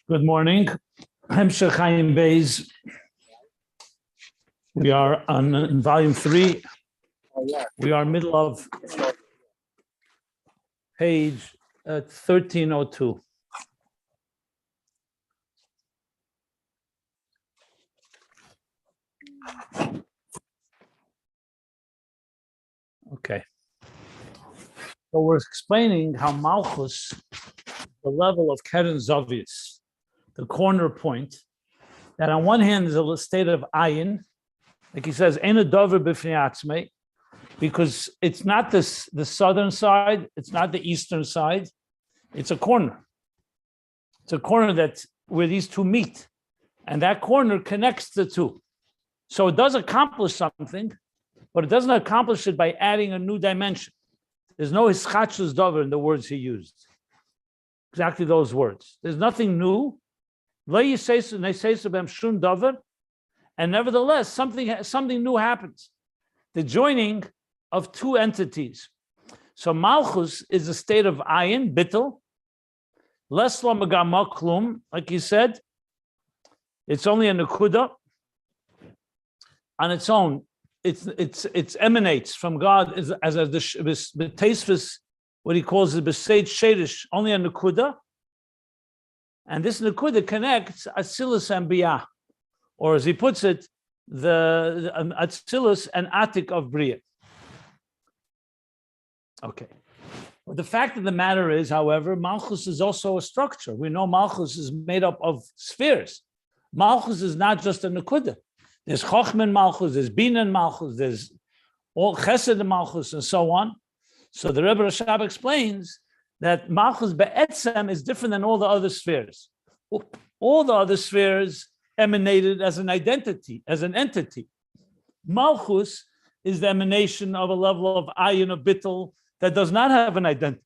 Good morning. Hemshech Ayin Beis. We are in volume 3. We are middle of page 1302. Okay. So we're explaining how Malchus, the level of Keren Zovius, the corner point, that on one hand is a state of Ayin, like he says, Ein Dover B'fnei Atzmei, because it's not the southern side, it's not the eastern side, it's a corner. It's a corner that's where these two meet, and that corner connects the two. So it does accomplish something, but it doesn't accomplish it by adding a new dimension. There's no Hischatzus Dover in the words he used. Exactly those words. There's nothing new. And nevertheless, something new happens. The joining of two entities. So Malchus is a state of Ayin, Bittel, less Lamagamah Klum, like he said. It's only a Nakuda on its own. It emanates from God as the Teisvis, what he calls the Besed Shedish, only a Nakuda. And this Nakuda connects Atzilus and Biyah, or as he puts it, the Atzilus and Atik of Bria. Okay. But the fact of the matter is, however, Malchus is also a structure. We know Malchus is made up of spheres. Malchus is not just a Nakuda. There's Chochmah in Malchus, there's Bina in Malchus, there's all Chesed in Malchus, and so on. So the Rebbe Rashab explains that Malchus Be'etzem is different than all the other spheres. All the other spheres emanated as an identity, as an entity. Malchus is the emanation of a level of Ayin, of Bittel, that does not have an identity.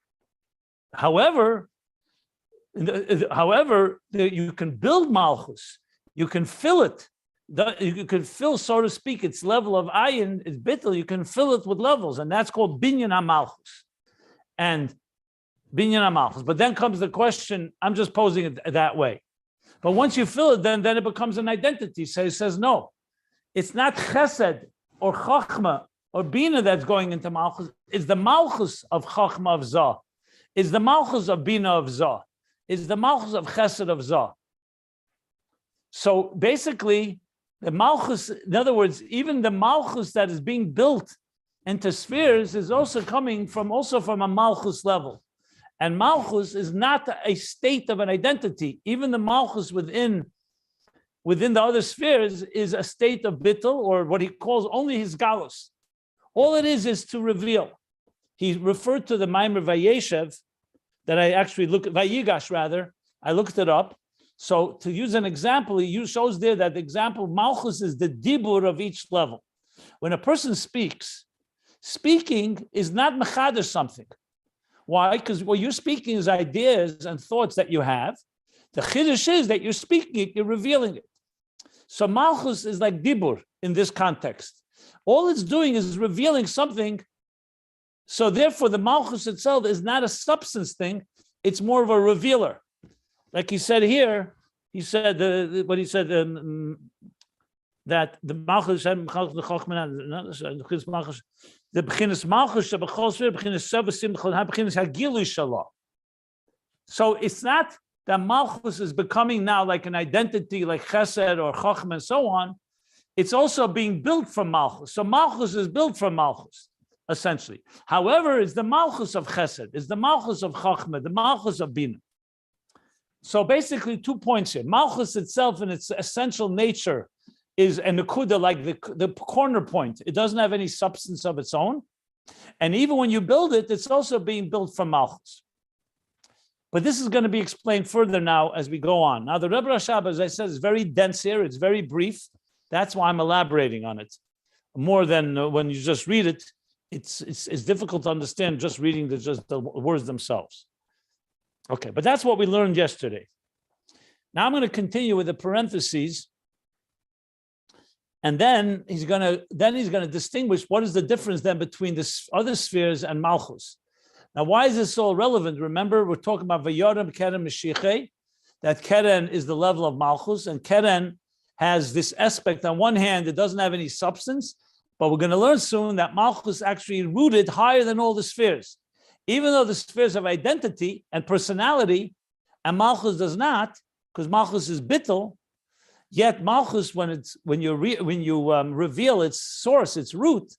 However, you can build Malchus, you can fill it. You can fill, so to speak, its level of Ayin, its Bittel, you can fill it with levels, and that's called Binyan HaMalchus. And Binyan HaMalchus. But then comes the question, I'm just posing it that way. But once you fill it, then it becomes an identity. So he says, no, it's not Chesed or Chochmah or Bina that's going into Malchus. It's the Malchus of Chochmah of Zah. It's the Malchus of Bina of Zah. It's the Malchus of Chesed of Zah. So basically, the Malchus, in other words, even the Malchus that is being built into spheres is also coming from a Malchus level. And Malchus is not a state of an identity. Even the Malchus within the other spheres is a state of Bittel, or what he calls only his galus. All it is to reveal. He referred to the Maimer Vayeshev that I actually Vayigash rather, I looked it up. So to use an example, he shows there that the example Malchus is the dibur of each level. When a person speaks, speaking is not mechadish something. Why? Because what you're speaking is ideas and thoughts that you have. The chiddush is that you're speaking it, you're revealing it. So Malchus is like dibur in this context. All it's doing is revealing something. So therefore, the Malchus itself is not a substance thing. It's more of a revealer. Like he said here, he said that the Malchus the beginnes Malchus So it's not that Malchus is becoming now like an identity, like Chesed or Chochmah and so on. It's also being built from Malchus. So Malchus is built from Malchus, essentially. However, it's the Malchus of Chesed, it's the Malchus of Chochmah, the Malchus of Bina. So basically 2 points here. Malchus itself in its essential nature is a Nakuda, like the corner point. It doesn't have any substance of its own. And even when you build it, it's also being built from Malchus. But this is going to be explained further now as we go on. Now the Rebbe Rashab, as I said, is very dense here. It's very brief. That's why I'm elaborating on it. More than when you just read it, it's difficult to understand just reading the words themselves. Okay, but that's what we learned yesterday. Now I'm going to continue with the parentheses, and then he's going to distinguish what is the difference then between the other spheres and Malchus. Now, why is this so relevant? Remember, we're talking about Vayoram Kerem Mashiach. that Keren is the level of Malchus, and Keren has this aspect. On one hand, it doesn't have any substance, but we're going to learn soon that Malchus actually rooted higher than all the spheres. Even though the spheres have identity and personality, and Malchus does not, because Malchus is bittul, yet Malchus, when you reveal its source, its root,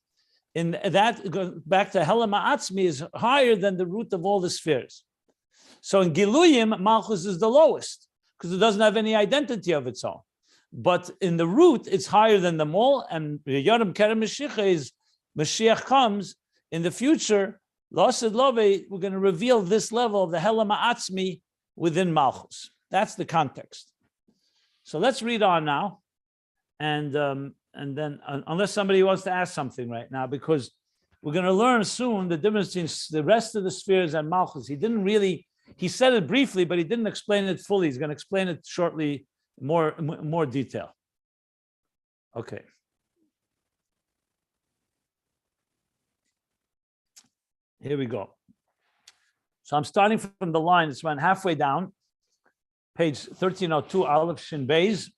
in that back to Hela Ma'atzmi, is higher than the root of all the spheres. So in Giluyim, Malchus is the lowest because it doesn't have any identity of its own. But in the root, it's higher than them all. And Yoram Kerem Mashiach is Mashiach comes in the future. L'Asad Love, we're going to reveal this level of the Hela Ma'atzmi within Malchus. That's the context. So let's read on now, and then unless somebody wants to ask something right now, because we're going to learn soon the difference between the rest of the spheres and Malchus. He said it briefly, but he didn't explain it fully. He's going to explain it shortly, more detail. Okay. Here we go. So I'm starting from the line. It's around halfway down, page 1302, Aleph Shin Beis.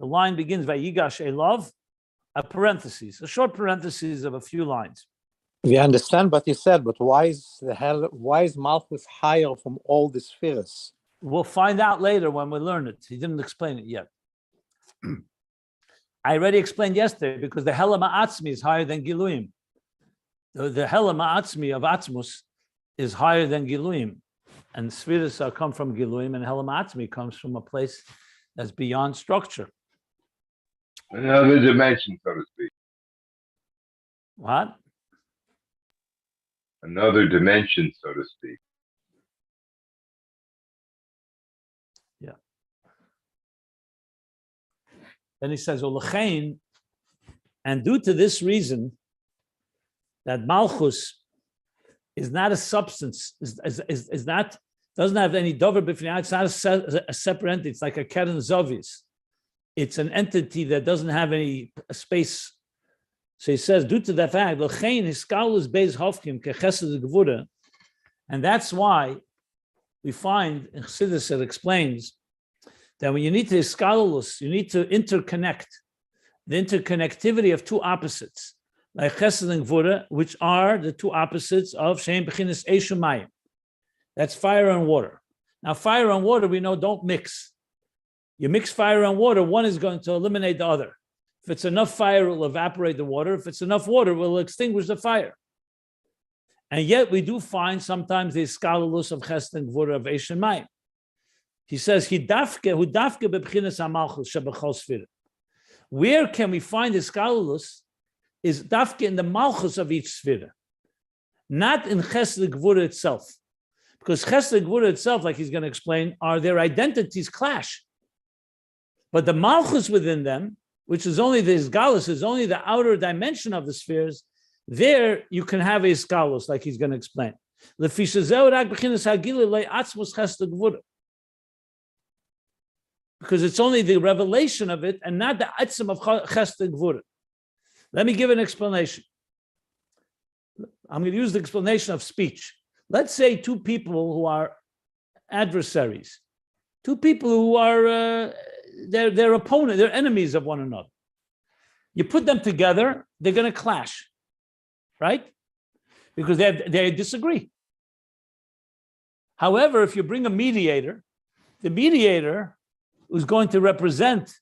The line begins by Yigash Elav, a parenthesis, a short parenthesis of a few lines. We understand what you said, but why is Malchus higher from all the spheres? We'll find out later when we learn it. He didn't explain it yet. I already explained yesterday because the Hela Ma'atzmi is higher than Giluyim. The Hela Ma'atzmi of Atzmus is higher than Giluyim. And Sefirah come from Giluyim, and Hela Ma'atzmi comes from a place that's beyond structure. Another dimension, so to speak. What? Another dimension, so to speak. Yeah. Then he says, Olachain, and due to this reason, that Malchus is not a substance, is not, doesn't have any dover b'fnei, it's not a separate entity, it's like a Keren Zovis. It's an entity that doesn't have any space. So he says, due to that fact, and that's why we find in Chassidus it explains that when you need to iskalus, you need to interconnect, the interconnectivity of two opposites, like chesed and gvura, which are the two opposites of shein bechinas eishu mayim. That's fire and water. Now, fire and water, we know, don't mix. You mix fire and water, one is going to eliminate the other. If it's enough fire, it will evaporate the water. If it's enough water, it will extinguish the fire. And yet we do find sometimes the iskalus of chesed and gvura of eishu mayim. He says, where can we find iskalus is dafke in the malchus of each sefirah, not in chesed gvura itself. Because chesed gvura itself, like he's going to explain, are their identities clash. But the malchus within them, which is only the isgalus, is only the outer dimension of the spheres, there you can have a isgalus, like he's going to explain. Because it's only the revelation of it and not the atzim of chesed gvura. Let me give an explanation. I'm going to use the explanation of speech. Let's say two people who are adversaries, two people who are their opponent, they're enemies of one another. You put them together, they're going to clash, right? Because they disagree. However, if you bring a mediator, the mediator who's going to represent,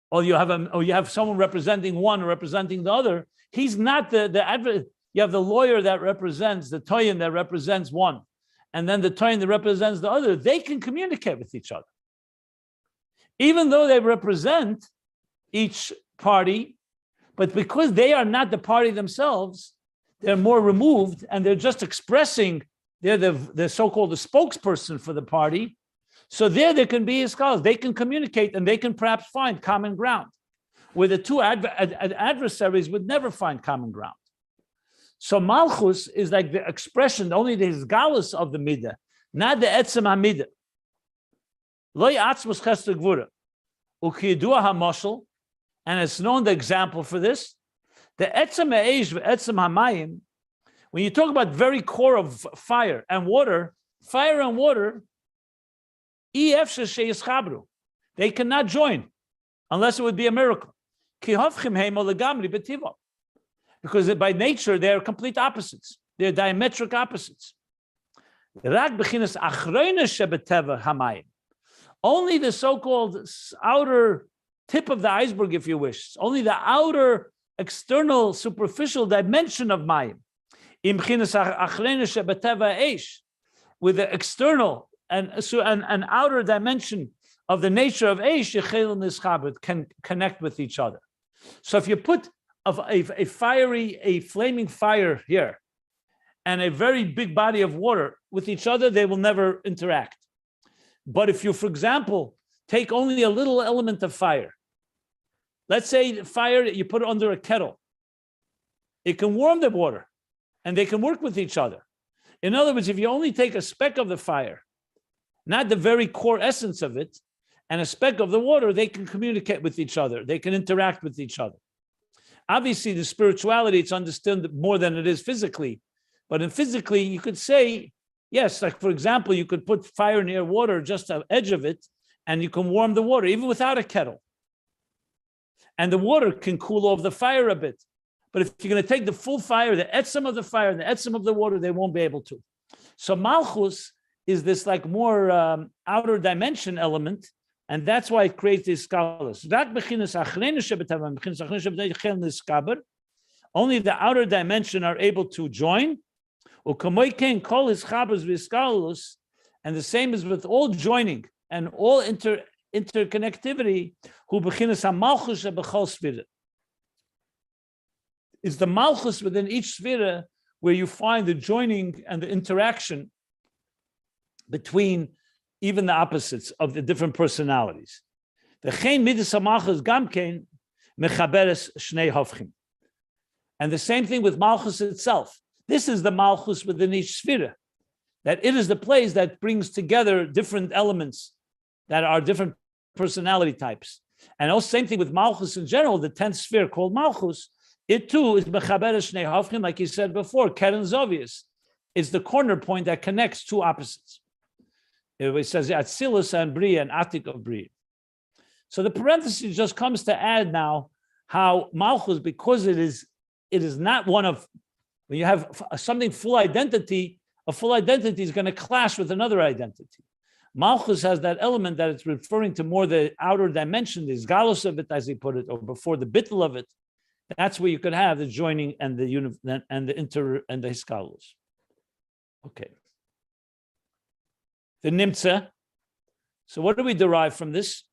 or you have someone representing one or representing the other, he's not you have the lawyer that represents, the toyin that represents one, and then the toyin that represents the other. They can communicate with each other. Even though they represent each party, but because they are not the party themselves, they're more removed and they're just expressing, they're the so-called the spokesperson for the party. So there can be scholars, they can communicate and they can perhaps find common ground, where the two adversaries would never find common ground. So Malchus is like the expression, only the hisgalus of the midah, not the etzem hamidah. Lo yatzmus chesed gvura, ukiyidua hamashal, and it's known the example for this. The etzem ha'eish ve'etzem hamayim. When you talk about very core of fire and water They cannot join unless it would be a miracle. Because by nature, they're complete opposites. They're diametric opposites. Only the so-called outer tip of the iceberg, if you wish, only the outer, external, superficial dimension of Mayim, with the external and outer dimension of the nature of Eish, can connect with each other. So if you put a flaming fire here, and a very big body of water with each other, they will never interact. But if you, for example, take only a little element of fire, let's say the fire, you put it under a kettle, it can warm the water and they can work with each other. In other words, if you only take a speck of the fire, not the very core essence of it, and a speck of the water, they can communicate with each other. They can interact with each other. Obviously, the spirituality, it's understood more than it is physically. But in physically, you could say, yes, like for example, you could put fire near water, just the edge of it, and you can warm the water, even without a kettle. And the water can cool off the fire a bit. But if you're going to take the full fire, the etzem of the fire, and the etzem of the water, they won't be able to. So Malchus is this like more outer dimension element, and that's why it creates these scholars. Only the outer dimension are able to join. And the same is with all joining and all interconnectivity. It's the Malchus within each Sefirah where you find the joining and the interaction between even the opposites of the different personalities. And the same thing with Malchus itself. This is the Malchus within each Sefirah, that it is the place that brings together different elements that are different personality types. And also same thing with Malchus in general, the 10th sphere called Malchus, it too is Mechaberes Shnei Hofchim, like you said before, Keren Zovius. It's the corner point that connects two opposites. It says Atzilus and Bria and Atik of Bria. So the parenthesis just comes to add now how Malchus, because it is not one of, when you have something full identity, a full identity is going to clash with another identity. Malchus has that element that it's referring to more the outer dimension, the galos of it, as he put it, or before the bittul of it. That's where you could have the joining and the inter and the hiskalos. Okay. The nimtza. So what do we derive from this?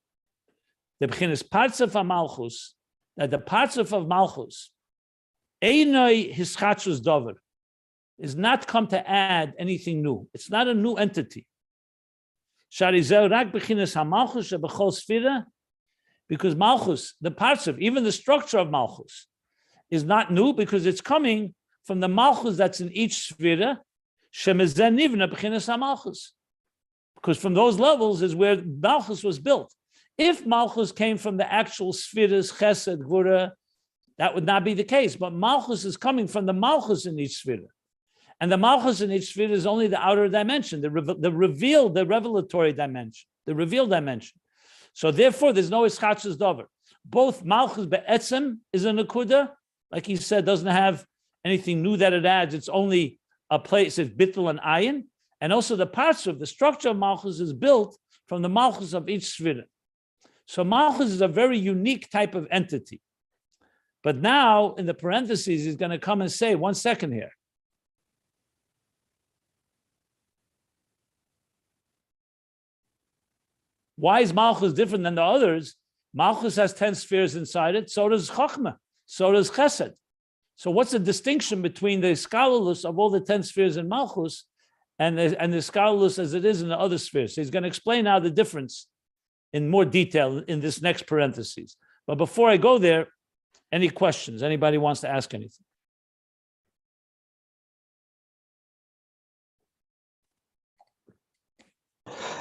The b'chinas parts of Malchus, that the parts of Malchus, einoi hischatzus dover, is not come to add anything new. It's not a new entity. Sharizel rak b'chinas hamalchus shebechol sefira, because Malchus, the parts of, even the structure of Malchus, is not new because it's coming from the Malchus that's in each sefira, shemezeh nivna b'chinas hamalchus. Because from those levels is where Malchus was built. If Malchus came from the actual Sefirahs, Chesed, Gvura, that would not be the case. But Malchus is coming from the Malchus in each Sefirah. And the Malchus in each Sefirah is only the outer dimension, the revelatory dimension, the revealed dimension. So therefore, there's no Ischatzus Dover. Both Malchus Be'etzem is a Nakuda, like he said, doesn't have anything new that it adds. It's only a place, it's Bittul and Ayin. And also the parts of the structure of Malchus is built from the Malchus of each Sefirah. So Malchus is a very unique type of entity. But now, in the parentheses, he's going to come and say, 1 second here. Why is Malchus different than the others? Malchus has 10 spheres inside it, so does Chochmah, so does Chesed. So what's the distinction between the scholarless of all the 10 spheres in Malchus and the scholarless as it is in the other spheres? So he's going to explain now the difference in more detail in this next parentheses. But before I go there, any questions? Anybody wants to ask anything?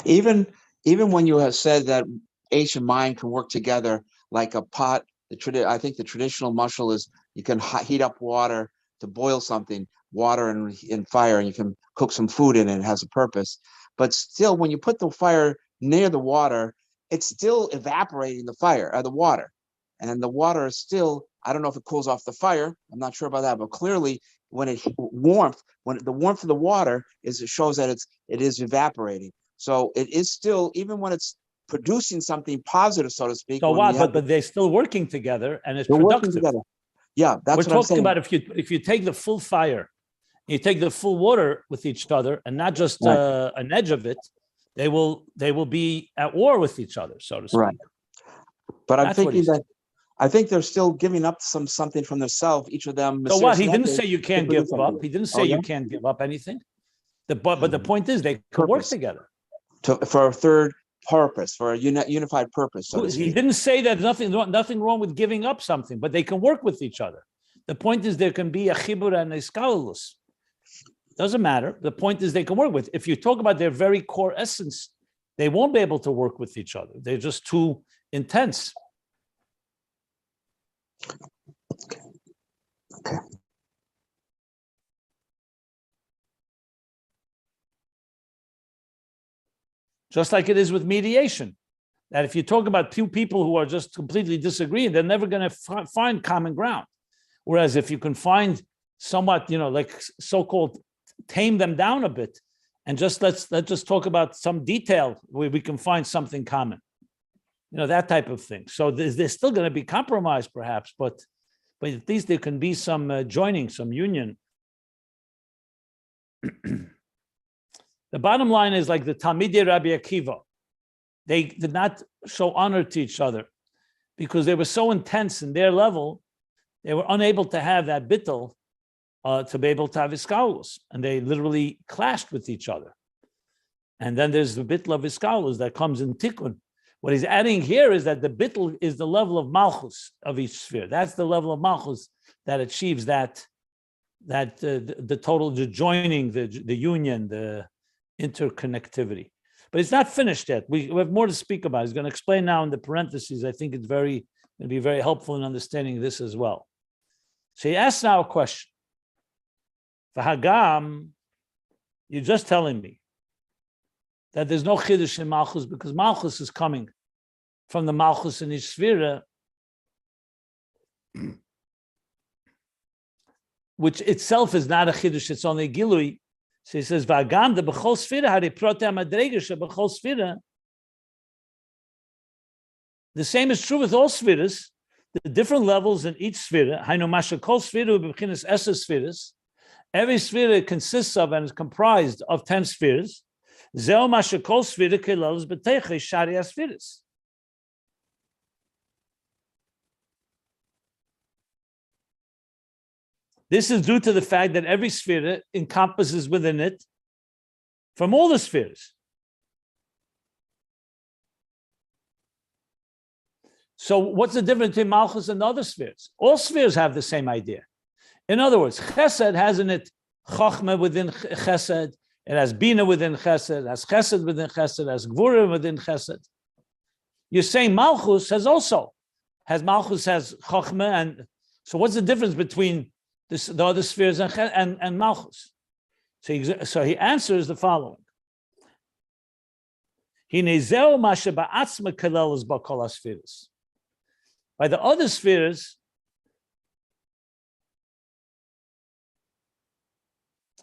Even when you have said that H and mind can work together like a pot, I think the traditional mashal is you can heat up water to boil something, water and fire, and you can cook some food in it. It has a purpose. But still, when you put the fire near the water, it's still evaporating the fire, the water. And the water is still, I don't know if it cools off the fire. I'm not sure about that, but clearly when the warmth of the water it shows that it is evaporating. So it is still, even when it's producing something positive, so to speak. So what? But they're still working together, and it's productive. Together. Yeah, that's we're what I'm saying. About if you take the full fire, you take the full water with each other, and not just an edge of it, they will be at war with each other, so to speak. Right. But I'm thinking that I think they're still giving up something from themselves, each of them. So what? He didn't say you can't give up. He didn't say you can't give up anything. But the point is they can work together for a third purpose, for a unified purpose. So he didn't say that nothing wrong with giving up something, but they can work with each other. The point is there can be a chibur and a iskalus. Doesn't matter. The point is they can work with. If you talk about their very core essence, they won't be able to work with each other. They're just too intense. Okay. Just like it is with mediation, that if you talk about two people who are just completely disagreeing, they're never going to find common ground. Whereas if you can find somewhat, like so-called tame them down a bit, and let's just talk about some detail where we can find something common, that type of thing. So there's still going to be compromise, perhaps, but at least there can be some joining, some union. The bottom line is like the Talmidei Rabbi Akiva. They did not show honor to each other because they were so intense in their level, they were unable to have that bittul to be able to have iskalus, and they literally clashed with each other. And then there's the bittul of iskalus that comes in tikkun. What he's adding here is that the bittul is the level of Malchus of each sphere. That's the level of Malchus that achieves the total, the joining, the union, the interconnectivity. But it's not finished yet. We have more to speak about. He's going to explain now in the parentheses. I think it's going to be very helpful in understanding this as well. So he asks now a question. V'hagam, you're just telling me that there's no chiddush in Malchus because Malchus is coming from the Malchus in each Sefirah, which itself is not a chiddush, it's only a gilui. So he says, "V'agam de b'chol Sefirah hari protei madrega sheb'chol Sefirah." The same is true with all Sefirahs. The different levels in each Sefirah. Hainu masha kol Sefirah b'chinas eses Sefirahs. Every Sefirah consists of and is comprised of 10 Sefirahs. Zeo masha kol Sefirah kelal b'teichei shari Sefirahs. This is due to the fact that every Sefirah encompasses within it from all the spheres. So what's the difference between Malchus and the other spheres? All spheres have the same idea. In other words, Chesed has in it Chochmah within Chesed, it has Bina within Chesed, it has Chesed within Chesed, it has Gvura within Chesed. You're saying Malchus has Chochmah, and so what's the difference between the other spheres and Malchus? So he answers the following. By the other spheres,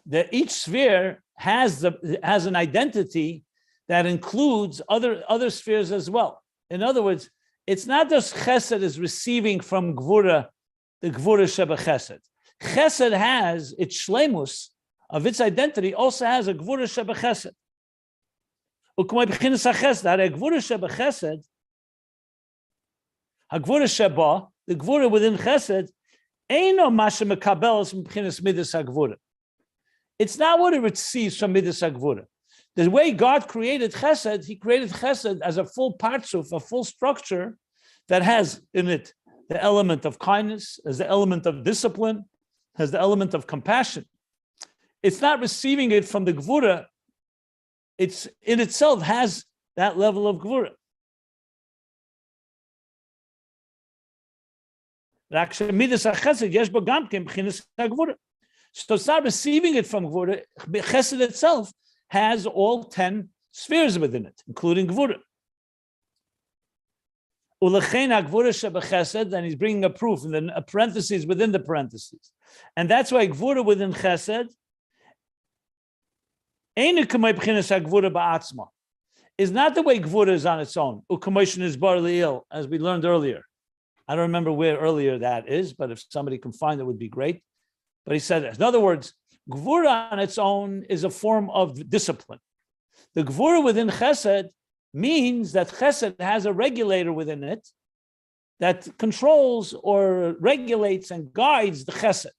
that each sphere has an identity that includes other spheres as well. In other words, it's not just Chesed is receiving from Gvura, the Gvura Sheba Chesed. Chesed has its shleimus of its identity, also has a Gvura Sheba Chesed. Ukmay b'chinas HaChesed, a Gvura Sheba Chesed, HaGvura Sheba, the Gvura within Chesed, Eino Masha Mekabelos b'chinas Midas HaGvura. It's not what it receives from Midas HaGvura. The way God created Chesed, He created Chesed as a full partsuf, a full structure that has in it the element of kindness, as the element of discipline, has the element of compassion. It's not receiving it from the Gvura. It's in itself has that level of Gvura. So it's not receiving it from Gvura. Chesed itself has all 10 spheres within it, including Gvura. And he's bringing a proof in the parentheses within the parentheses. And that's why Gvura within Chesed is not the way Gvura is on its own. As we learned earlier. I don't remember where earlier that is, but if somebody can find it, would be great. But he said that. In other words, Gvura on its own is a form of discipline. The Gvura within Chesed means that Chesed has a regulator within it that controls or regulates and guides the Chesed.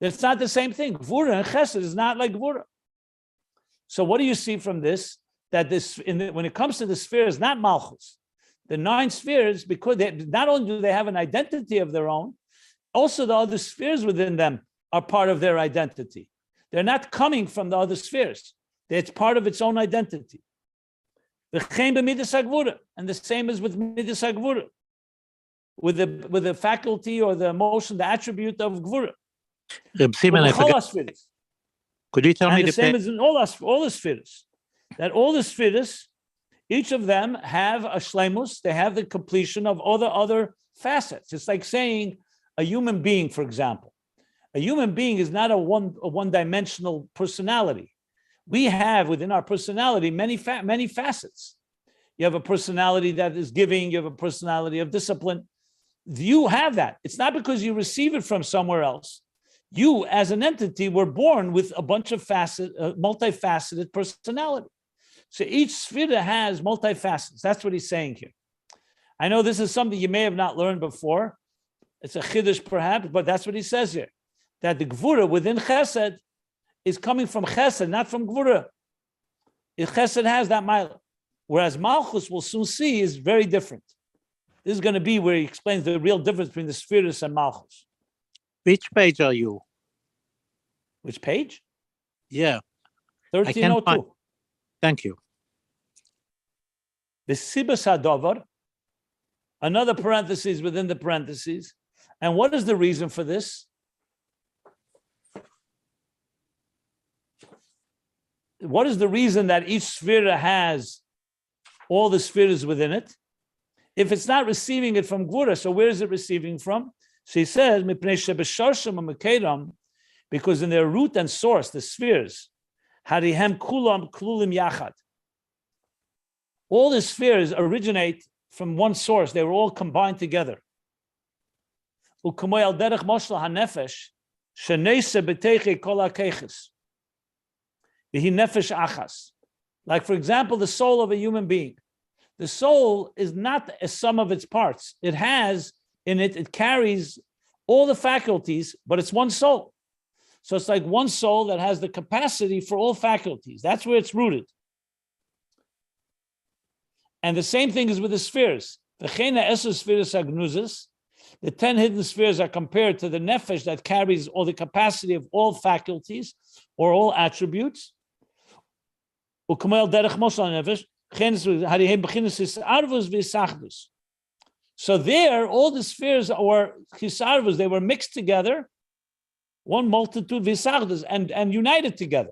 It's not the same thing. Gvura and Chesed is not like Gvura. So what do you see from this? That when it comes to the spheres, not Malchus, the 9 spheres, because not only do they have an identity of their own, also the other spheres within them are part of their identity. They're not coming from the other spheres. It's part of its own identity. And the same is with Midas HaGvura, with the faculty or the emotion, the attribute of Gvura. Could you tell me the same as in all the spheres? That all the spheres, each of them have a shleimus, they have the completion of all the other facets. It's like saying a human being, for example. A human being is not a one-dimensional personality. We have within our personality many facets. You have a personality that is giving, you have a personality of discipline. You have that. It's not because you receive it from somewhere else. You, as an entity, were born with a bunch of multifaceted personality. So each sphere has multifacets. That's what he's saying here. I know this is something you may have not learned before. It's a chiddush perhaps, but that's what he says here. That the Gvura within Chesed is coming from Chesed, not from Gvura. If Chesed has that mila. Whereas Malchus, we'll soon see, is very different. This is going to be where he explains the real difference between the Sefiros and Malchus. Which page are you? Which page? Yeah. 1302. Thank you. The Sibas HaDovar, another parenthesis within the parentheses. And what is the reason for this? What is the reason that each sphere has all the spheres within it? If it's not receiving it from Gvura, so where is it receiving from? So he says, because in their root and source, the spheres, harihem kulam klulim yachad. All the spheres originate from one source. They were all combined together. Like, for example, the soul of a human being. The soul is not a sum of its parts. It has in it, it carries all the faculties, but it's one soul. So it's like one soul that has the capacity for all faculties. That's where it's rooted. And the same thing is with the spheres. The 10 hidden spheres are compared to the nefesh that carries all the capacity of all faculties or all attributes. So there, all the spheres were chisarvus, they were mixed together, one multitude visachdus, and united together.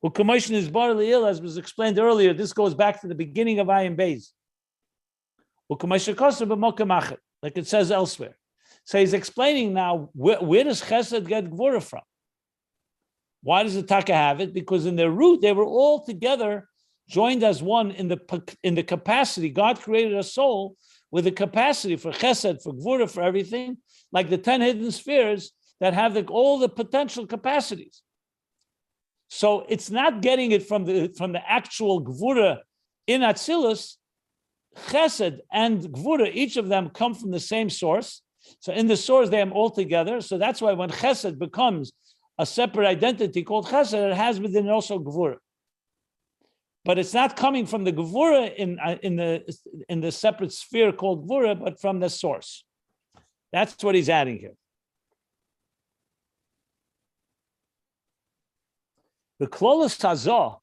As was explained earlier, this goes back to the beginning of Ayin Beis. Like it says elsewhere. So he's explaining now, where does Chesed get Gvura from? Why does the Taka have it? Because in their root, they were all together, joined as one in the capacity. God created a soul with the capacity for Chesed, for Gvura, for everything, like the 10 hidden spheres that have all the potential capacities. So it's not getting it from the actual Gvura in Atzilus. Chesed and Gvura, each of them come from the same source. So in the source, they are all together. So that's why when Chesed becomes a separate identity called Chesed, it has within it also Gvura. But it's not coming from the Gvura in the separate sphere called Gvura, but from the source. That's what he's adding here. The Klolos Hazah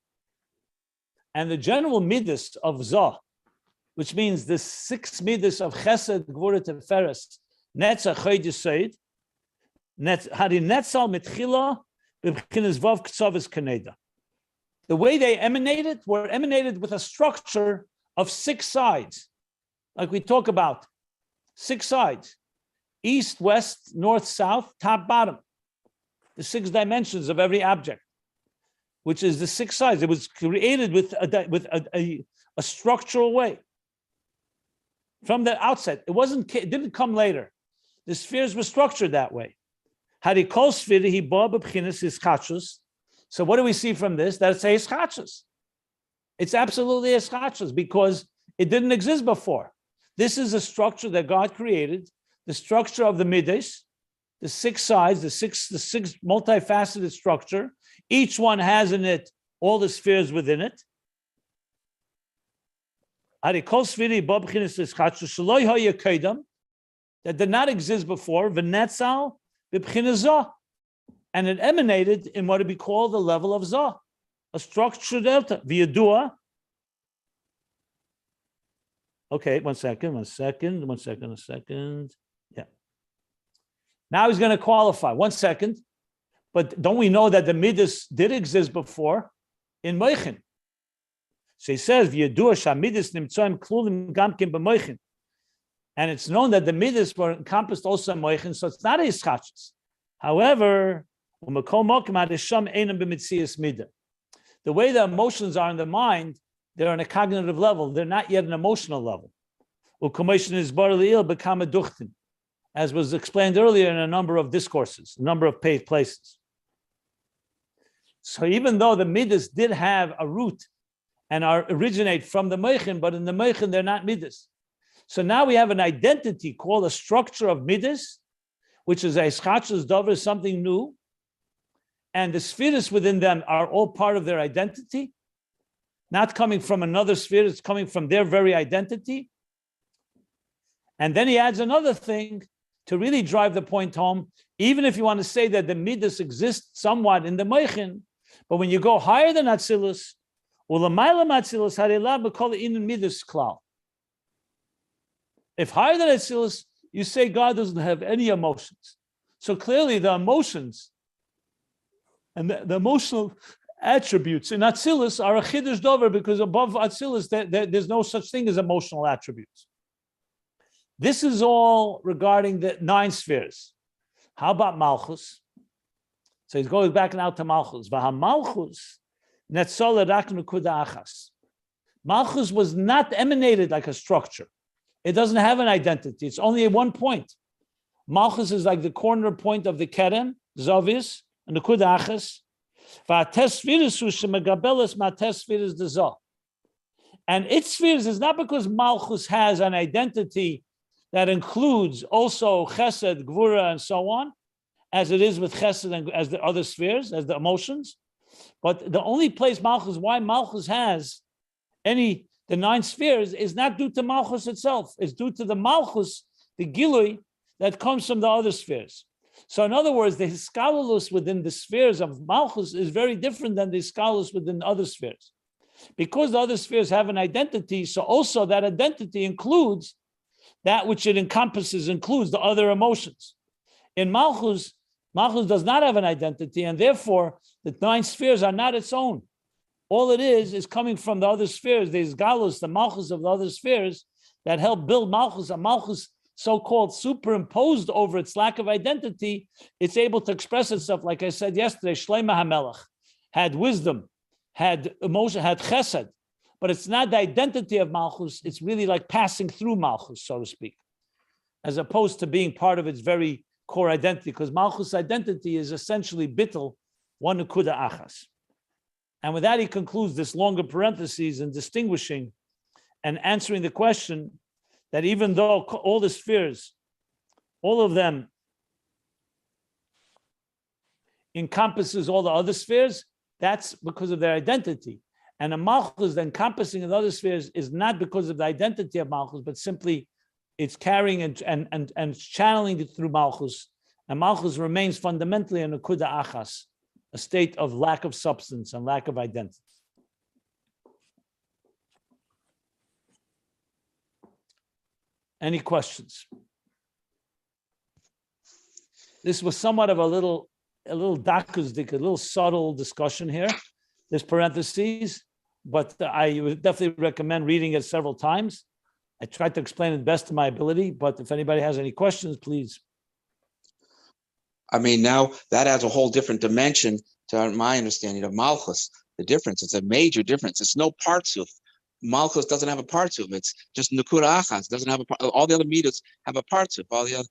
and the general midas of Zah, which means the 6 midas of Chesed, Gvura, Sefiros, Netzach, Chod, Yesod, Hari Netzal Mitchila, B'Bchinas Vav Ktsavis Kaneda. The way they emanated were emanated with a structure of 6 sides, like we talk about, 6 sides: east, west, north, south, top, bottom. The 6 dimensions of every object, which is the 6 sides. It was created with a structural way from the outset. It didn't come later. The spheres were structured that way. So what do we see from this? That it's a ischachus. It's absolutely a ischachus because it didn't exist before. This is a structure that God created, the structure of the midas, the 6 sides, the six multifaceted structure. Each one has in it all the spheres within it. That did not exist before, and it emanated in what would be called the level of Zah, a structure delta, v'yadua. Okay, one second. Yeah. Now he's going to qualify. 1 second. But don't we know that the midas did exist before in Moichin? So he says, v'yadua sha'midas nimtzoim klulim gamkim b'moichin. And it's known that the midas were encompassed also in Moichin, so it's not a ischachus. However, the way the emotions are in the mind, they're on a cognitive level. They're not yet an emotional level. As was explained earlier in a number of discourses, a number of places. So even though the midas did have a root and originate from the meichin, but in the meichin they're not midas. So now we have an identity called a structure of midas, which is a ischachus davar, something new. And the spheres within them are all part of their identity, not coming from another sphere, it's coming from their very identity. And then he adds another thing to really drive the point home, even if you want to say that the midas exist somewhat in the meichin, but when you go higher than Atzilus, if higher than Atzilus, you say God doesn't have any emotions. So clearly the emotions and the emotional attributes in Atzilus are a chiddush dover, because above Atzilus there's no such thing as emotional attributes. This is all regarding the 9 spheres. How about Malchus? So he's going back now to Malchus. Malchus was not emanated like a structure. It doesn't have an identity. It's only at one point. Malchus is like the corner point of the keren, Zavis, and the Kudachas. And its spheres is not because Malchus has an identity that includes also Chesed, Gvura, and so on, as it is with Chesed and as the other spheres, as the emotions. But the only place why Malchus has the 9 spheres is not due to Malchus itself. It's due to the Malchus, the Gilui, that comes from the other spheres. So in other words, the Hiskalulus within the spheres of Malchus is very different than the Hiskalulus within other spheres. Because the other spheres have an identity, so also that identity includes that which it encompasses, includes the other emotions. In Malchus does not have an identity, and therefore the 9 spheres are not its own. All it is coming from the other spheres. There's Galus, the Malchus of the other spheres, that help build Malchus. A Malchus so-called superimposed over its lack of identity, it's able to express itself, like I said yesterday, Shleima HaMelech had wisdom, had emotion, had chesed, but it's not the identity of Malchus, it's really like passing through Malchus, so to speak, as opposed to being part of its very core identity, because Malchus' identity is essentially bittul, one nekuda achas. And with that, he concludes this longer parentheses in distinguishing and answering the question that even though all the spheres, all of them encompasses all the other spheres, that's because of their identity. And a Malchus, the encompassing of the other spheres, is not because of the identity of Malchus, but simply it's carrying and channeling it through Malchus. And Malchus remains fundamentally a nekuda achas, a state of lack of substance and lack of identity. Any questions? This was somewhat of a little dakuzdik, a little subtle discussion here, this parentheses, but I would definitely recommend reading it several times. I tried to explain it best to my ability, but if anybody has any questions, please. I mean, now that adds a whole different dimension to my understanding of Malchus. The difference, it's a major difference. It's no partsuf. Malchus doesn't have a partsuf. It's just Nukura Achas. Doesn't have a, all the other meters have a partsuf. All the other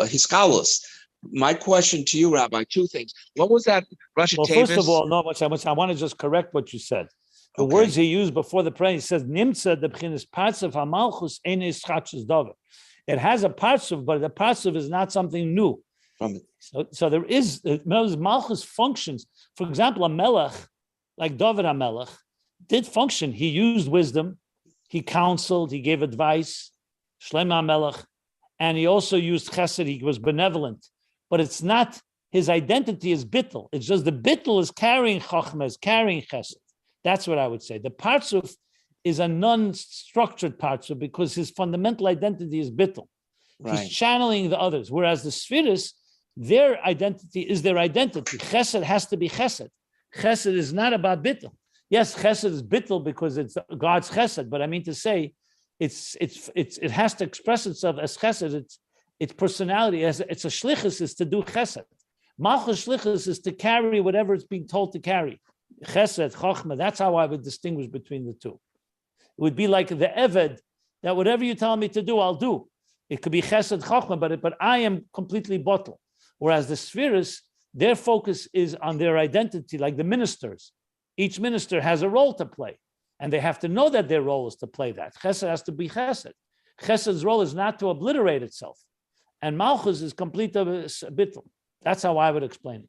Hiskalos. My question to you, Rabbi, two things. What was that Rosh Well, first of all, no, I want to just correct what you said. The words he used before the prayer, he says, Nimtza de b'chinas partsuf hamalchus ein ischachus davar. It has a partsuf, but the partsuf is not something new. So there is, Malchus functions. For example, a melech, like David HaMelech, did function. He used wisdom, he counseled, he gave advice, Shlomo HaMelech, and he also used chesed, he was benevolent. But it's not, his identity is bittul. It's just the bittul is carrying chokhmah, is carrying chesed. That's what I would say. The partsuf is a non-structured partsuf because his fundamental identity is bittul. Right. He's channeling the others, whereas the Sefiros, their identity is their identity. Chesed has to be chesed. Chesed is not about bittul. Yes, chesed is bittul because it's God's chesed, but I mean to say, it has to express itself as chesed. Its personality, it's a shlichus, is to do chesed. Malchus shlichus is to carry whatever it's being told to carry. Chesed, chokhmah. That's how I would distinguish between the two. It would be like the eved, that whatever you tell me to do, I'll do. It could be chesed, chokhmah, but I am completely bottled. Whereas the Sefiros, their focus is on their identity, like the ministers. Each minister has a role to play, and they have to know that their role is to play that. Chesed has to be chesed. Chesed's role is not to obliterate itself. And Malchus is complete of a bittul. That's how I would explain it.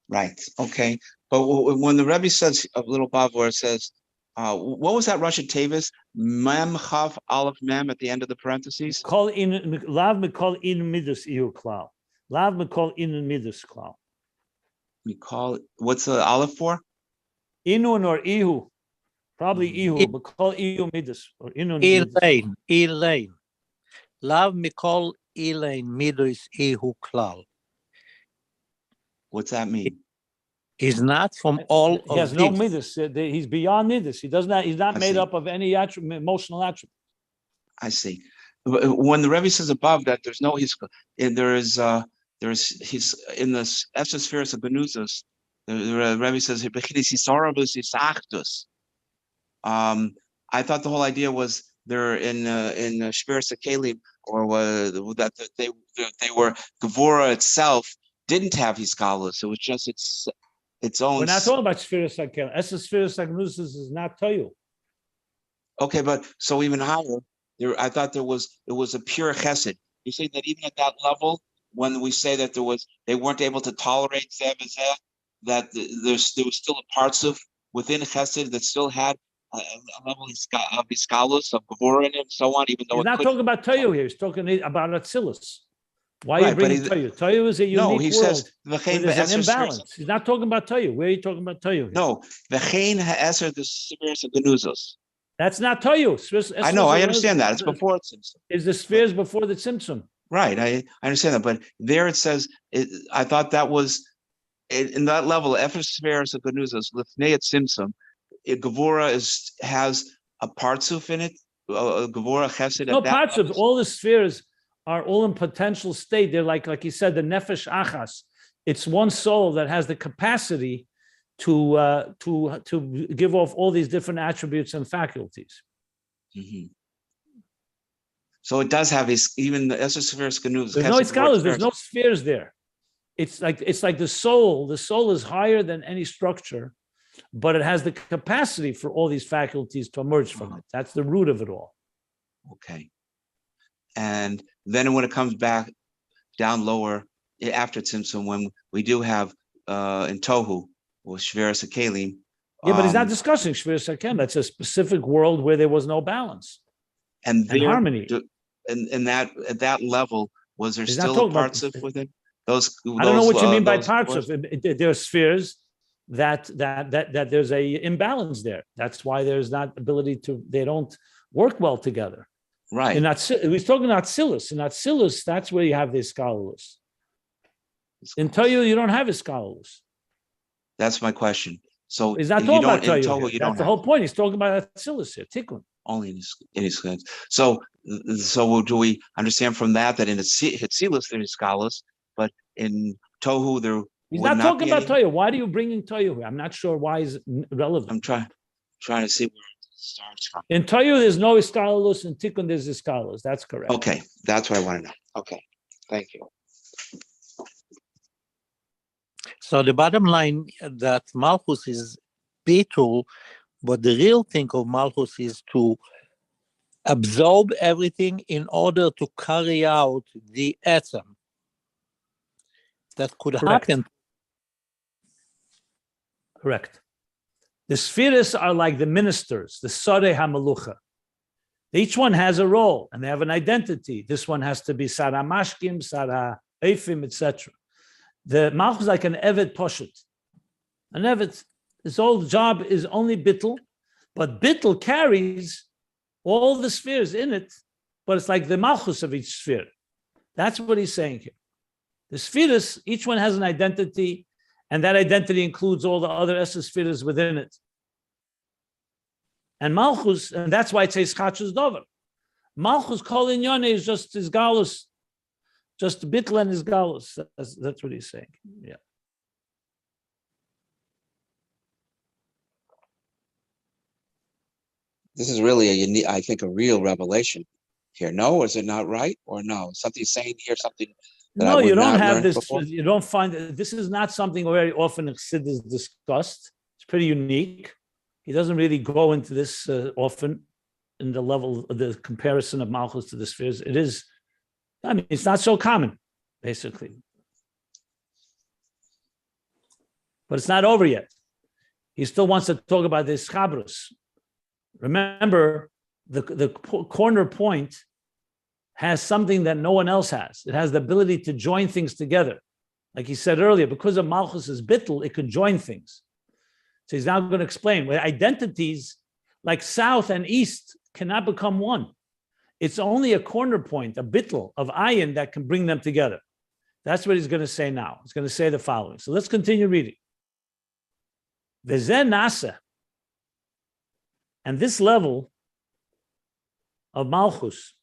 Right, okay. But when the Rebbe says, a little above where it says, what was that Russian Tavis? Mem, Chav, Aleph, Mem at the end of the parentheses? Call in lav me call in midus ihu klal. Lav me call in midus klal. We call it, what's the Aleph for? Inun or ihu. Probably ihu, but call ihu midus or inun. Elaine. Lav me call Elaine midus ihu klal. What's that mean? He's not from all he has of no this. midus. He's beyond midus. He does not. He's not made up of any emotional attribute. I see. When the Rebbe says above that, there's no he's he's in the Sefiros of Benuzos. The Rebbe says I thought the whole idea was they're in Sefiros Kalim, or that they were Gevura itself didn't have his scholars. It was just its own. We're not talking about Sefiros Kalim. Sefiros Benuzos is not Toyu. Okay, but so even higher, I thought it was a pure chesed. You say that even at that level, when we say that they weren't able to tolerate zeh v'zeh, that there was still a parts of within chesed that still had a level of iskalus, of gevura in it, and so on. Even though he's not talking about Toyu here. He's talking about Atzilus. Why are you bringing Toyu? Toyu is a unique world. No, he says there's an imbalance. He's not talking about Toyu. Where are you talking about Toyu here? No, v'chein ha'eser the Sefiros of Benuzos. That's not Toyu. I know, I understand that. It's before Tzimtzum. Is the spheres before the Tzimtzum? Right, I understand that. But there it says, I thought that was, in that level, Efes Sefiros of Benuzos, Lifnei Tzimtzum, Gevura has a partsuf in it, Gevura Chesed. No, partsuf. All the spheres are all in potential state. They're like you said, the Nefesh Achas. It's one soul that has the capacity to give off all these different attributes and faculties. Mm-hmm. So it does have even the Sefiros Genuz. There's no scholars. There's no spheres there. It's like the soul. The soul is higher than any structure, but it has the capacity for all these faculties to emerge from it. That's the root of it all. Okay. And then when it comes back down lower after Tzimtzum, when we do have in Tohu, or Sefiros Kalim. Yeah, but he's not discussing Sefiros Kalim. That's a specific world where there was no balance and harmony. And that at that level, was there still a parts of within those? I don't know what you mean by parts of. There are spheres that there's a imbalance there. That's why there's not ability to. They don't work well together. Right. And we're talking about Atzilus. In Atzilus, that's where you have the Iskalus. In Toyu, you don't have Iskalus. That's my question. So He's not you talking about don't in Tohu. Tohu, Here. you That's don't the have whole point. He's talking about Atzilus here, Tikkun. only in his hands. So do we understand from that in Hitzilus there is Skalas, but in Tohu there He's would not not talking be about any? Tohu. Why are you bringing Tohu here? I'm not sure why is relevant. I'm trying to see where it starts from. In Tohu, there's no Iskalus. In Tikkun, there's Iskalus. That's correct. Okay, that's what I want to know. Okay, thank you. So the bottom line that Malchus is Betul, but the real thing of Malchus is to absorb everything in order to carry out the etzem that could Correct. happen. Correct. The Sefiros are like the ministers, the Sarei HaMelucha. Each one has a role and they have an identity. This one has to be Sarah Mashkim, Sarah Eifim, etc. The Malchus is like an Evet Poshet. An Evet, his whole job is only Bittul, but Bittul carries all the spheres in it, but it's like the Malchus of each sphere. That's what he's saying here. The Sefiros, each one has an identity, and that identity includes all the other Spheres within it. And Malchus, and that's why it says Chachus Dover. Malchus Kol Inyane is just his galus, just Bittul and his galus. That's what he's saying. Yeah. This is really a unique, I think, a real revelation here. No, is it not right or no? Something saying here, something that I No, would you don't not have learn this. before? You don't find this is not something very often Chassidus discussed. It's pretty unique. He doesn't really go into this often in the level of the comparison of Malchus to the spheres. It is, I mean, it's not so common, basically. But it's not over yet. He still wants to talk about the Chabrus. Remember, the corner point has something that no one else has. It has the ability to join things together. Like he said earlier, because of Malchus's bittul, it can join things. So he's now going to explain where identities like south and east cannot become one. It's only a corner point, a bittul of ayin that can bring them together. That's what he's going to say now. He's going to say the following. So let's continue reading. V'zeh nasa. And this level of Malchus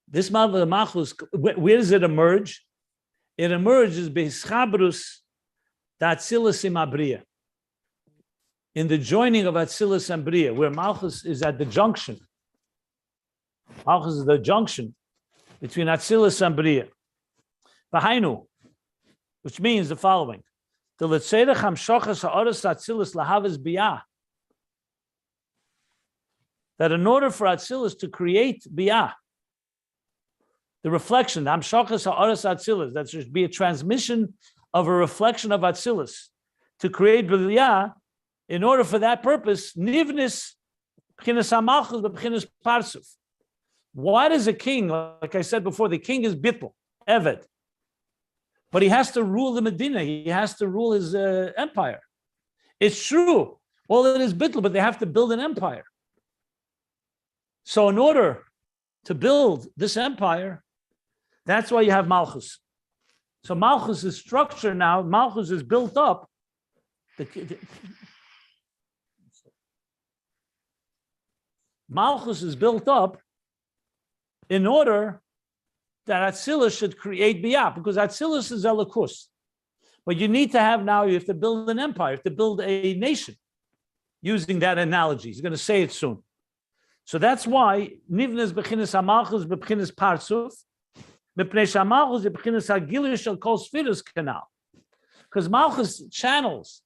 this level of Malchus, where does it emerge? It emerges b'hischabrus d'Atzilus im Abriya, in the joining of Atzilus and Briya, where Malchus is at the junction. Malchus is the junction between Atzilus and Briya. V'hainu, which means the following: the letzerech hamshochas ha'oros Atzilus lahavas biyah. That in order for Atzilus to create biyah, the reflection, the hamshochas ha'oros Atzilus, that should be a transmission of a reflection of Atzilus to create biyah. In order for that purpose, nivnis b'chinas hamalchus b'chinas parsuf. Why does a king, like I said before, the king is bittul, eved, but he has to rule the Medina. He has to rule his empire. It's true, all it is bittul, but they have to build an empire. So in order to build this empire, that's why you have Malchus. So Malchus' structure now, Malchus is built up. Malchus is built up in order that Atzilus should create Biyah, because Atzilus is Elikus. But you need to have now, you have to build an empire, you have to build a nation, using that analogy. He's going to say it soon. So that's why Nivnes Bechinas HaMalchus Bechinas Parsuf, Mepnei HaMalchus Bechinas HaGilui Shel Kol Sefiros Canal. Because Malchus channels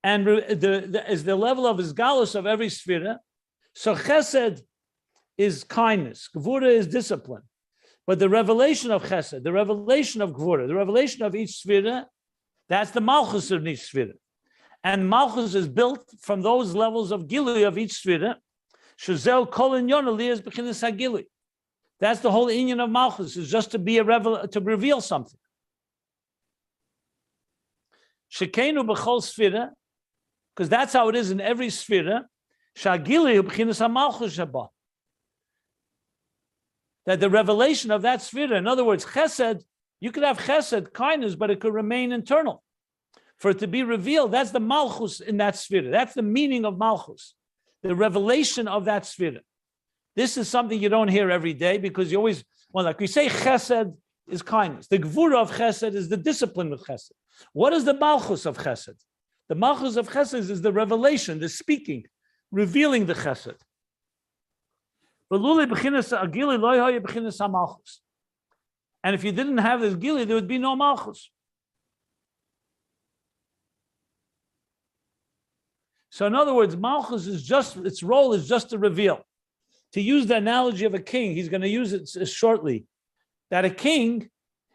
and is the level of his galus of every Sefirah. So Chesed is kindness, Gvura is discipline. But the revelation of Chesed, the revelation of Gvura, the revelation of each Sefirah, that's the Malchus of each Sefirah. And Malchus is built from those levels of Gilui of each Sefirah. Shazel Kol Inyon Aliyas B'chinas HaGilui. That's the whole inyan of Malchus, is just to be to reveal something. Shekenu B'chol Sefirah, because that's how it is in every Sefirah. That that the revelation of that Sefirah, in other words, chesed, you could have chesed, kindness, but it could remain internal. For it to be revealed, that's the Malchus in that Sefirah. That's the meaning of Malchus, the revelation of that Sefirah. This is something you don't hear every day because you always, well, like we say, chesed is kindness. The gvura of chesed is the discipline of chesed. What is the Malchus of chesed? The Malchus of chesed is the revelation, the speaking, revealing the chesed. And if you didn't have this gili, there would be no Malchus. So in other words, Malchus is just, its role is just to reveal. To use the analogy of a king, he's going to use it shortly, that a king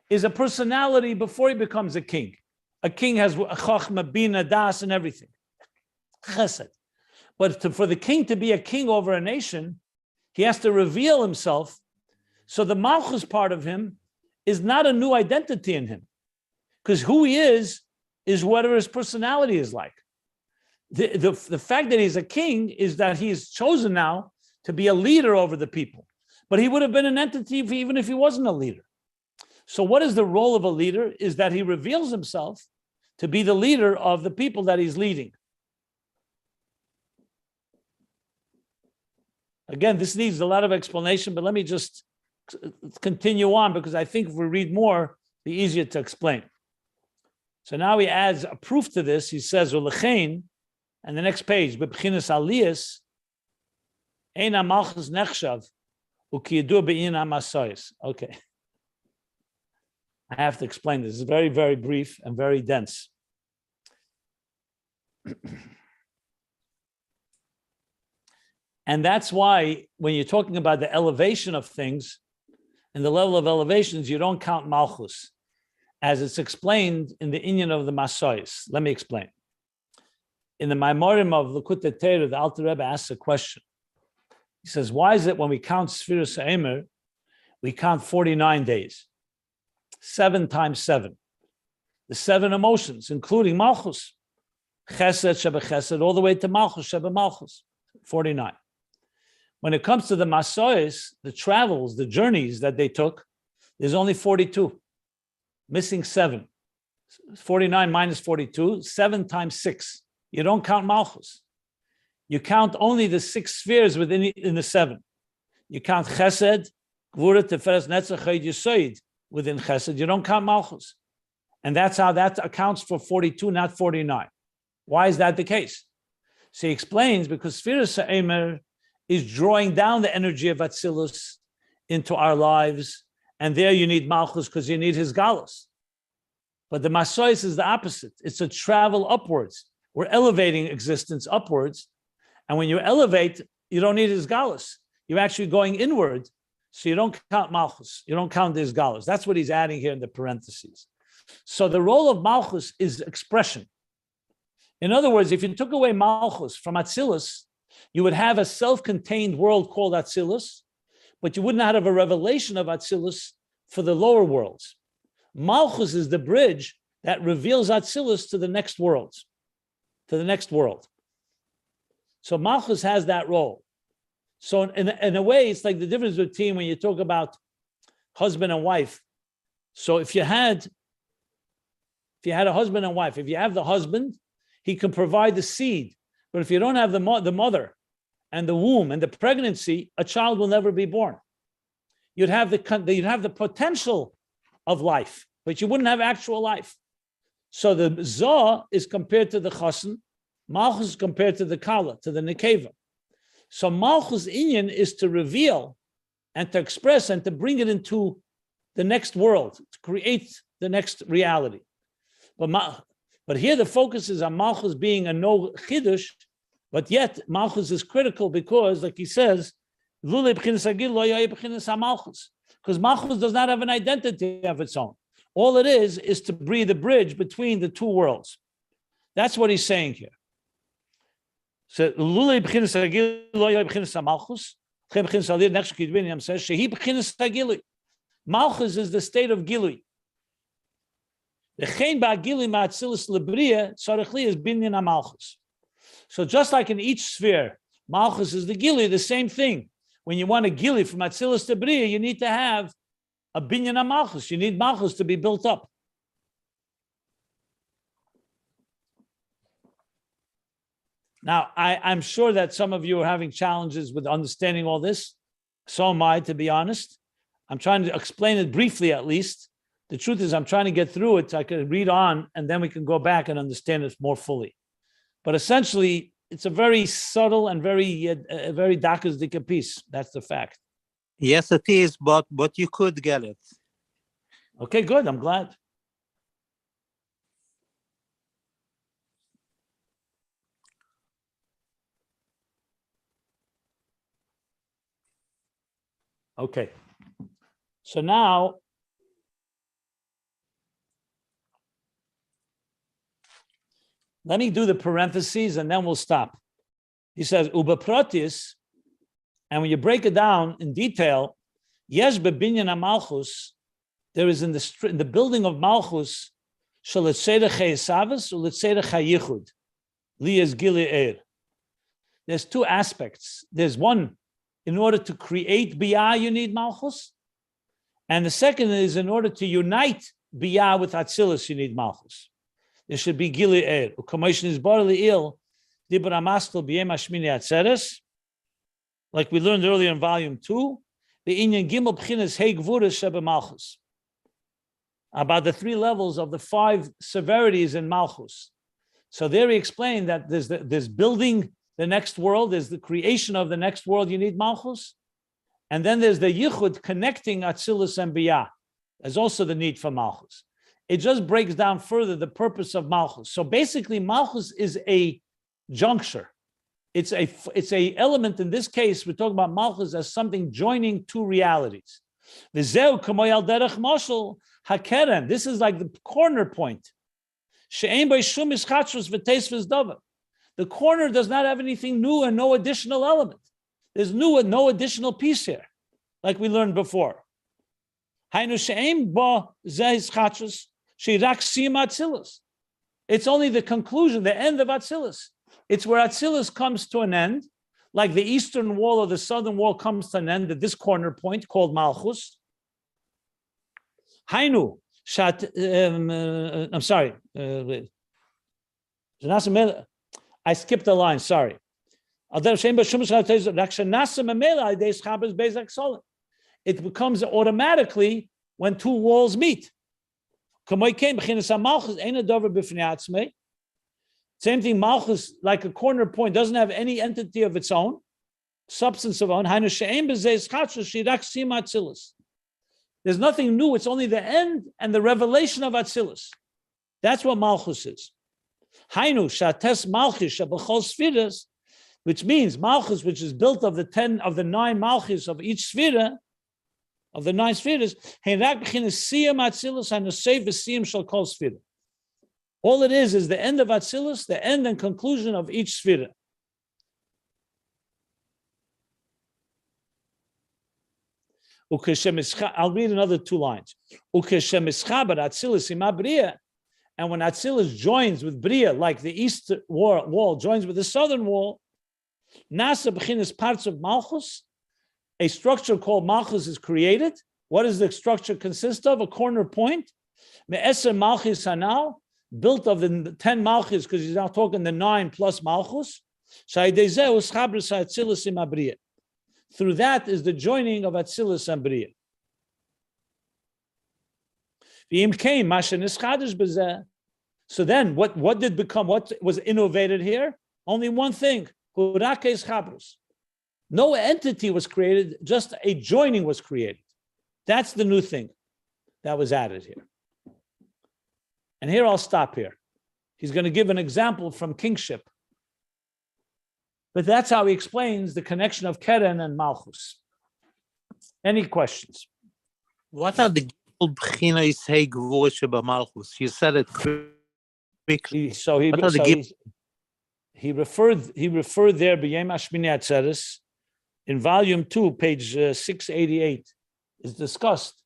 is a personality before he becomes a king. A king has chachma, bina, das, and everything. Chesed. But for the king to be a king over a nation, he has to reveal himself. So the Malchus part of him is not a new identity in him. Because who he is whatever his personality is like. The fact that he's a king is that he's chosen now to be a leader over the people. But he would have been an entity even if he wasn't a leader. So what is the role of a leader? Is that he reveals himself to be the leader of the people that he's leading. Again, this needs a lot of explanation, but let me just continue on because I think if we read more, it'll be easier to explain. So now he adds a proof to this. He says, "Ulechein," and the next page, "B'bchinas aliyas, eina malchus nechshav, ukiyedu be'in ha'masayis." Okay. I have to explain this. It's very, very brief and very dense. And that's why when you're talking about the elevation of things and the level of elevations, you don't count Malchus, as it's explained in the inyan of the Masayis. Let me explain. In the Maimorim of Likutei Torah, the Alter Rebbe asks a question. He says, why is it when we count Sefiros Eimer, we count 49 days? 7 times 7. The 7 emotions, including Malchus. Chesed, Sheba Chesed, all the way to Malchus, Sheba Malchus. 49. When it comes to the Masayis, the travels, the journeys that they took, there's only 42. Missing 7. 49 minus 42, 7 times 6. You don't count Malchus. You count only the 6 spheres in the 7. You count Chesed, Gvura, Teferes, Netzach, Chayid, Yesod within Chesed. You don't count Malchus. And that's how that accounts for 42, not 49. Why is that the case? So he explains, because Sefiros Eimer is drawing down the energy of Atzilus into our lives, and there you need Malchus because you need his galus. But the Masayis is the opposite. It's a travel upwards. We're elevating existence upwards, and when you elevate, you don't need his galus. You're actually going inward, so you don't count Malchus. You don't count his galus. That's what he's adding here in the parentheses. So the role of Malchus is expression. In other words, if you took away Malchus from Atzilus, you would have a self-contained world called Atzilus, but you would not have a revelation of Atzilus for the lower worlds. Malchus is the bridge that reveals Atzilus to the next worlds, to the next world. So Malchus has that role. So in a way, it's like the difference between when you talk about husband and wife. So if you had a husband and wife, if you have the husband, he can provide the seed. But if you don't have the mother and the womb and the pregnancy, a child will never be born. You'd have the potential of life, but you wouldn't have actual life. So the Zoh is compared to the Chassan, Malchus is compared to the Kala, to the Nekeva. So Malchus Inyan is to reveal and to express and to bring it into the next world, to create the next reality. But here the focus is on Malchus being a no chidush, but yet Malchus is critical because, like he says, because Malchus does not have an identity of its own. All it is to breathe a bridge between the two worlds. That's what he's saying here. So Malchus is the state of Gilui. So just like in each sphere, Malchus is the Gili, the same thing. when you want a gili from Atzilus to Bria, you need to have a binyan Malchus. You need Malchus to be built up. Now, I'm sure that some of you are having challenges with understanding all this. So am I, to be honest. I'm trying to explain it briefly, at least. The truth is, I'm trying to get through it so I can read on, and then we can go back and understand it more fully. But essentially, it's a very subtle and very dakasdika piece. That's the fact. Yes, it is, but you could get it. Okay, good. I'm glad. Okay. So now, let me do the parentheses and then we'll stop. He says, Uba protis, and when you break it down in detail, yes, bebinyan Malchus, there is in the building of Malchus, shaletzedech chayesavus uletzedech chayichud, liyas gili eir. There's two aspects. There's one, in order to create biyah, you need Malchus. And the second is, in order to unite biyah with Atzilus, you need Malchus. There should be gili eir. U'kamoishin is barely ill, dibur amaskel b'yem hashmini atzeres, like we learned earlier in volume 2, the inyan gimel b'chinas hei gvuras shebe Malchus, about the 3 levels of the 5 severities in Malchus. So there he explained that there's building the next world, there's the creation of the next world, you need Malchus. And then there's the yichud connecting Atzilus and Biyah. There's also the need for Malchus. It just breaks down further the purpose of Malchus. So basically, Malchus is a juncture. It's a element. In this case, we're talking about Malchus as something joining 2 realities. V'zeu k'moy derech mashal hakeren. This is like the corner point. She'ein bei shum ischatzus v'teis v'zdavar. The corner does not have anything new and no additional element. There's no additional piece here, like we learned before. It's only the conclusion, the end of Atzilus. It's where Atzilus comes to an end, like the eastern wall or the southern wall comes to an end at this corner point called Malchus. I'm sorry. I skipped a line, sorry. It becomes automatically when 2 walls meet. Same thing, Malchus, like a corner point, doesn't have any entity of its own, substance of own. There's nothing new, it's only the end and the revelation of Atzilus. That's what Malchus is. Which means Malchus, which is built of the 9 Malchus of each Sefirah, of the 9 Sefirahs, all it is the end of Atzilus, the end and conclusion of each Sefirah. I'll read another 2 lines. And when Atzilus joins with Bria, like the east wall joins with the southern wall, Nasa b'chinas parts of Malchus, a structure called Malchus is created. What does the structure consist of? A corner point. Me'eser Malchus hanal, built of the 10 Malchus, because he's now talking the 9 plus Malchus. Through that is the joining of Atzilus and Bria. So then, what was innovated here? Only one thing. No entity was created, just a joining was created. That's the new thing that was added here. And here I'll stop here. He's going to give an example from kingship. But that's how he explains the connection of Keren and Malchus. Any questions? What are the b'chinas hei gvuras sheba Malchus? You said it quickly. He referred there b'yem hashmini atzeres in volume 2, page 688. Is discussed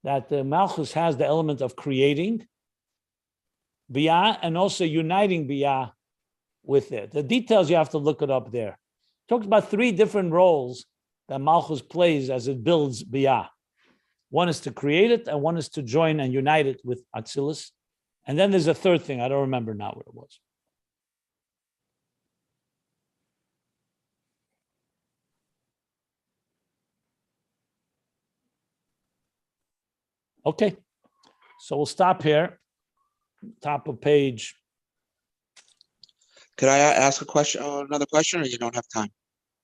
that Malchus has the element of creating biyah and also uniting biyah with it. The details you have to look it up there. Talks about 3 different roles that Malchus plays as it builds Biyah. One is to create it, and one is to join and unite it with Atzilus. And then there's a third thing. I don't remember now what it was. Okay, so we'll stop here. Top of page. Could I ask a question, another question, or you don't have time?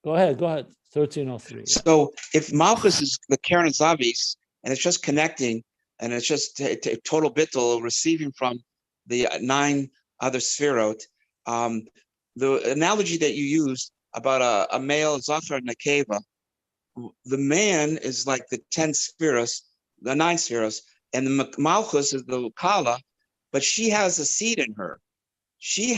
Go ahead. 1303. Yeah. So if Malchus is the Karen Zavis, and it's just connecting, and it's just total bittul receiving from the 9 other Sefirot, the analogy that you used about a male Zachar and Nekeva, the man is like the 10 Sefiros, the 9 Sefiros, and the Malchus is the Kala, but she has a seed in her. She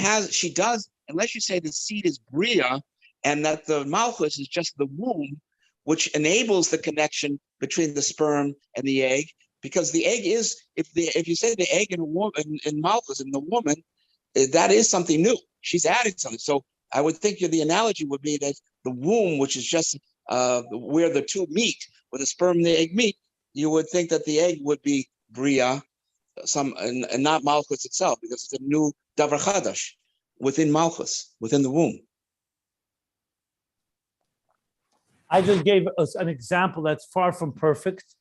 does, unless you say the seed is Bria, and that the Malchus is just the womb, which enables the connection between the sperm and the egg, because the egg is, if you say the egg in a woman, in Malchus, in the woman, that is something new. She's adding something. So I would think the analogy would be that the womb, which is just where the two meet, where the sperm and the egg meet, you would think that the egg would be Bria, and not Malchus itself, because it's a new Davar Chadash within Malchus, within the womb. I just gave us an example that's far from perfect,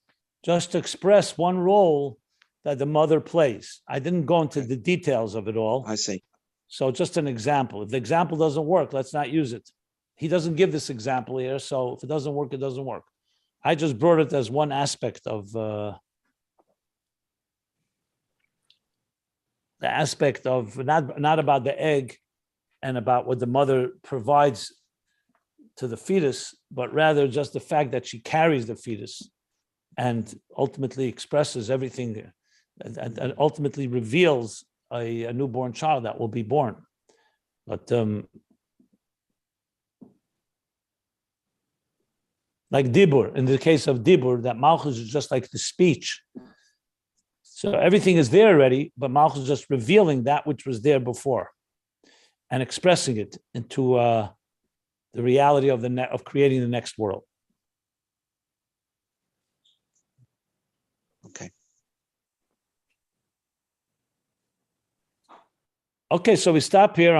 just to express one role that the mother plays. I didn't go into the details of it all. I see. So just an example. If the example doesn't work, let's not use it. He doesn't give this example here, so if it doesn't work, it doesn't work. I just brought it as one aspect of the aspect of not about the egg and about what the mother provides to the fetus, but rather just the fact that she carries the fetus and ultimately expresses everything and ultimately reveals a newborn child that will be born. But like Dibur, in the case of Dibur, that Malchus is just like the speech. So everything is there already, but Malchus is just revealing that which was there before and expressing it into the reality of of creating the next world. Okay. Okay, so we stop here.